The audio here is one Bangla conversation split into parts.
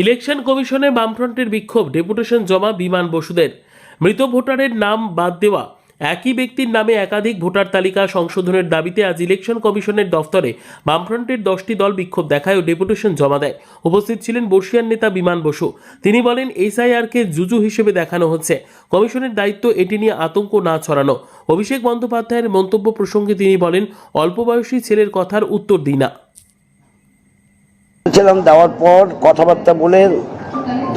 ইলেকশন কমিশনে বামফ্রন্টের বিক্ষোভ, ডেপুটেশন জমা বিমান বসুদের। মৃত ভোটারের নাম বাদ দেওয়া, একই ব্যক্তির নামে একাধিক ভোটার তালিকা সংশোধনের দাবিতে আজ ইলেকশন কমিশনের দফতরে বামফ্রন্টের 10টি দল বিক্ষোভ দেখায় ও ডেপুটেশন জমা দেয়। উপস্থিত ছিলেন বর্ষিয়ান নেতা বিমান বসু। তিনি বলেন, এসআইআরকে জুজু হিসেবে দেখানো হচ্ছে, কমিশনের দায়িত্ব এটি নিয়ে আতঙ্ক না ছড়ানো। অভিষেক বন্দ্যোপাধ্যায়ের মন্তব্য প্রসঙ্গে তিনি বলেন, অল্প বয়সী ছেলের কথার উত্তর দিই না। দেওয়ার পর কথাবার্তা বলে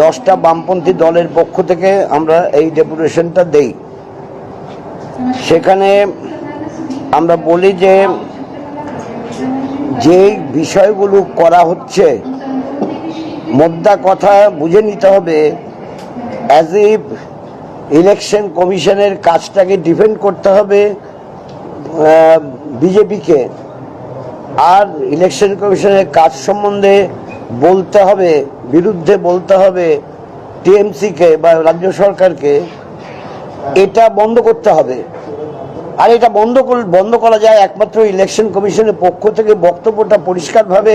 10টা বামপন্থী দলের পক্ষ থেকে আমরা এই ডেপুটেশনটা দেই। সেখানে আমরা বলি যে যে বিষয়গুলো করা হচ্ছে মোদ্দা কথা বুঝে নিতে হবে। অ্যাজ ইফ ইলেকশন কমিশনের কাজটাকে ডিফেন্ড করতে হবে বিজেপিকে, আর ইলেকশন কমিশনের কাজ সম্বন্ধে বলতে হবে, বিরুদ্ধে বলতে হবে টিএমসিকে বা রাজ্য সরকারকে। এটা বন্ধ করতে হবে। আর এটা বন্ধ করা যায় একমাত্র ইলেকশন কমিশনের পক্ষ থেকে বক্তব্যটা পরিষ্কারভাবে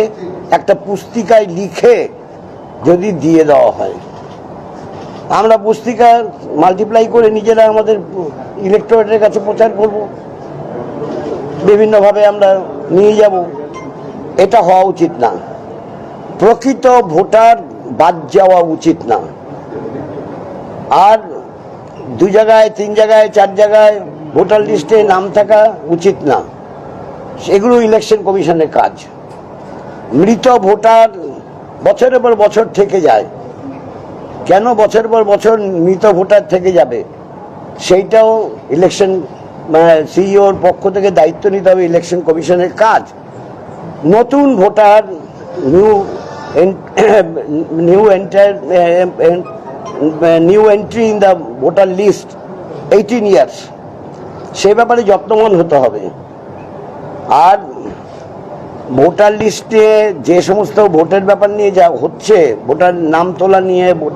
একটা পুস্তিকায় লিখে যদি দিয়ে দেওয়া হয়। আমরা পুস্তিকা মাল্টিপ্লাই করে নিজেরা আমাদের ইলেকটোরেটের কাছে প্রচার করব, বিভিন্নভাবে আমরা নিয়ে যাব। এটা হওয়া উচিত না। প্রকৃত ভোটার বাদ যাওয়া উচিত না। আর 2 জায়গায় 3 জায়গায় 4 জায়গায় ভোটার লিস্টে নাম থাকা উচিত না। সেগুলো ইলেকশন কমিশনের কাজ। মৃত ভোটার বছরের পর বছর থেকে যায়, কেন বছরের পর বছর মৃত ভোটার থেকে যাবে সেইটাও ইলেকশন সিইওর পক্ষ থেকে দায়িত্ব নিতে হবে। ইলেকশন কমিশনের কাজ নতুন voter new entry in the voter list 18 years, সে ব্যাপারে যত্নবান হতে হবে। আর ভোটার লিস্টে যে সমস্ত ভোটের ব্যাপার নিয়ে যা হচ্ছে, ভোটার নাম তোলা নিয়ে